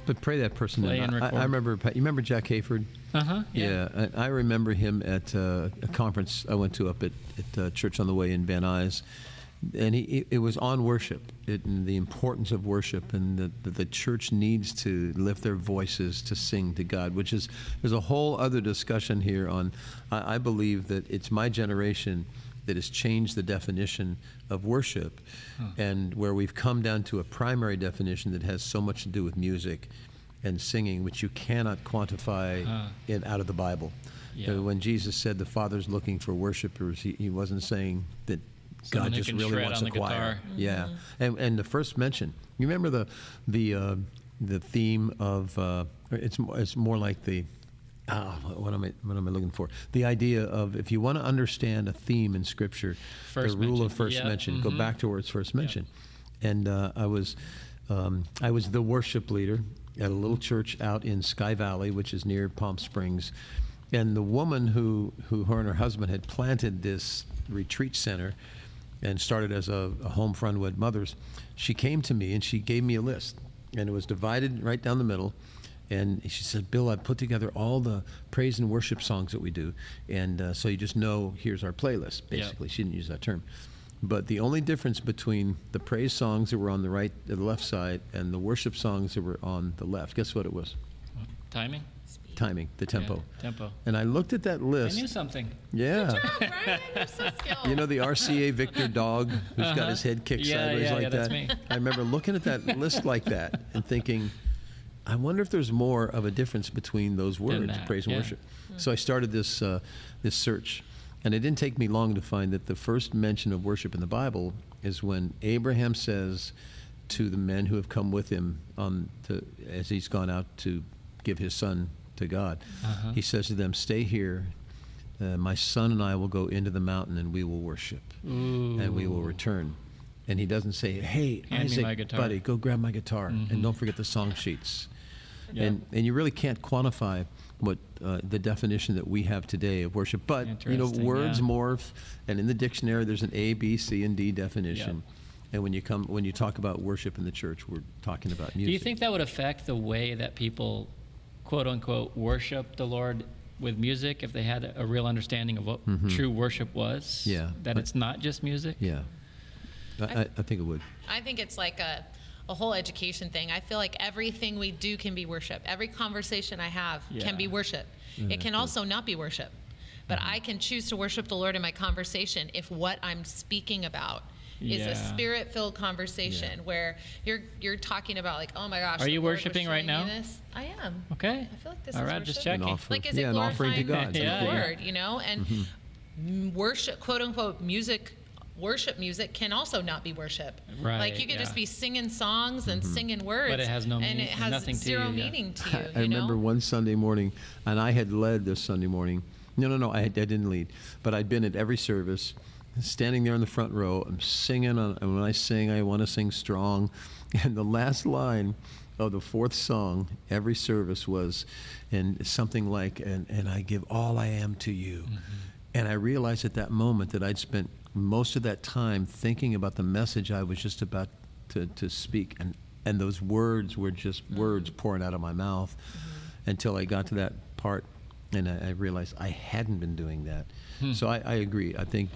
But pray that person Play in. and record. I remember, you remember Jack Hayford? Uh-huh. Yeah. I remember him at a conference I went to up at Church on the Way in Van Nuys. And it was on worship, and the importance of worship, and the church needs to lift their voices to sing to God, which is, there's a whole other discussion here on, I believe that it's my generation that has changed the definition of worship, and where we've come down to a primary definition that has so much to do with music and singing, which you cannot quantify it out of the Bible. Yeah. When Jesus said the Father's looking for worshipers, he wasn't saying that God just really wants a choir. Guitar. Yeah, and the first mention. You remember the theme of it's more like the what am I looking for? The idea of, if you want to understand a theme in Scripture, the rule of first mention. Go back to where it's first mentioned. And I was the worship leader at a little church out in Sky Valley, which is near Palm Springs. And the woman who her and her husband had planted this retreat center and started as a home for unwed mothers, she came to me and she gave me a list, and it was divided right down the middle. And she said, Bill, I put together all the praise and worship songs that we do, and so you just know, here's our playlist, basically. Yep. She didn't use that term. But the only difference between the praise songs that were on the left side and the worship songs that were on the left, guess what it was? Timing? Timing, the tempo. Yeah, tempo. And I looked at that list. I knew something. Yeah. Good job, Brian. You're so skilled. You know the RCA Victor dog who's got his head kicked sideways like that? That's me. I remember looking at that list like that and thinking, I wonder if there's more of a difference between those words, praise and worship. So I started this search. And it didn't take me long to find that the first mention of worship in the Bible is when Abraham says to the men who have come with him as he's gone out to give his son to God. He says to them, stay here. My son and I will go into the mountain and we will worship. Ooh. And we will return. And he doesn't say, hey, Isaac, buddy, go grab my guitar and don't forget the song sheets. Yep. And you really can't quantify what the definition that we have today of worship. But words morph, and in the dictionary there's an A, B, C, and D definition. Yep. And when you talk about worship in the church, we're talking about music. Do you think that would affect the way that people, quote unquote, worship the Lord with music, if they had a real understanding of what true worship was? Yeah. That it's not just music? Yeah. I think it would. I think it's like a whole education thing. I feel like everything we do can be worship. Every conversation I have can be worship. It can also not be worship. But I can choose to worship the Lord in my conversation if what I'm speaking about is a spirit-filled conversation where you're talking about, like, oh my gosh. Are you worshiping right now? I am. Okay. I feel like this All is right, worship. just checking. Like, is it an offering to God. the Lord, you know? And worship, quote unquote, music, worship music can also not be worship. Right. Like, you could just be singing songs and singing words. But it has no meaning. And it has nothing zero to you, meaning to you. I remember one Sunday morning, and I had led this Sunday morning. No, I didn't lead. But I'd been at every service, standing there in the front row. I'm singing, and when I sing, I want to sing strong. And the last line of the fourth song, every service was, and something like, and I give all I am to you. And I realized at that moment that I'd spent most of that time thinking about the message I was just about to speak. And those words were just words pouring out of my mouth until I got to that part. And I realized I hadn't been doing that. So I agree. I think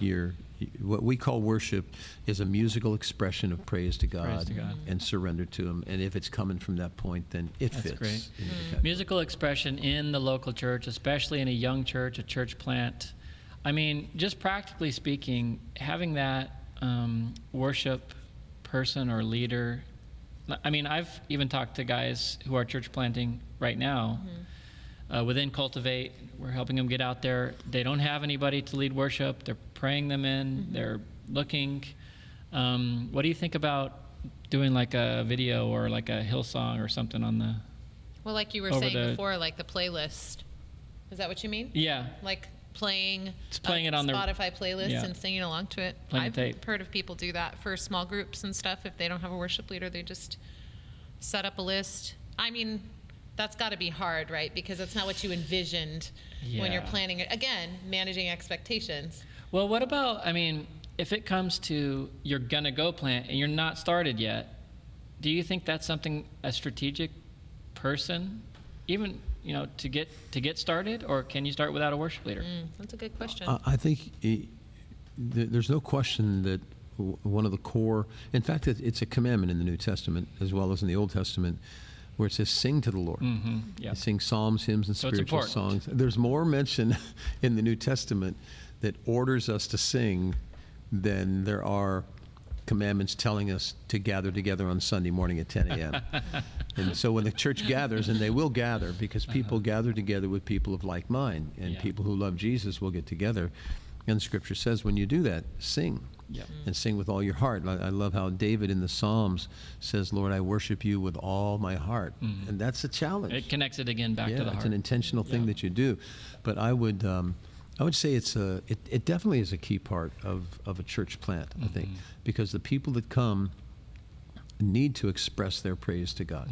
what we call worship is a musical expression of praise to God, and surrender to Him. And if it's coming from that point, then it fits. Great. Musical expression in the local church, especially in a young church, a church plant. I mean, just practically speaking, having that worship person or leader. I mean, I've even talked to guys who are church planting right now. Within Cultivate, we're helping them get out there. They don't have anybody to lead worship. They're praying them in. They're looking. What do you think about doing like a video or like a Hillsong or something on the... Well, like you were saying before, like the playlist. Is that what you mean? Yeah. Like playing it on Spotify playlist and singing along to it. I've tape. heard of people do that for small groups and stuff. If they don't have a worship leader, they just set up a list. I mean, that's got to be hard, right? Because that's not what you envisioned when you're planning it. Again, managing expectations. Well, what about, I mean, if it comes to you're going to go plant and you're not started yet, do you think that's something a strategic person, even to get started, or can you start without a worship leader? That's a good question. I think there's no question that one of the core, in fact, it's a commandment in the New Testament as well as in the Old Testament, where it says sing to the Lord. Yep. Sing psalms, hymns, and So it's spiritual important. songs. There's more mention in the New Testament that orders us to sing than there are commandments telling us to gather together on Sunday morning at 10 a.m. And so when the church gathers, and they will gather because people gather together with people of like mind, and people who love Jesus will get together. And Scripture says when you do that, sing. Yep. And sing with all your heart. I love how David in the Psalms says, Lord, I worship you with all my heart. And that's a challenge. It connects it again back to the heart. It's an intentional thing that you do. But I would say it definitely is a key part of a church plant, I think, because the people that come need to express their praise to God.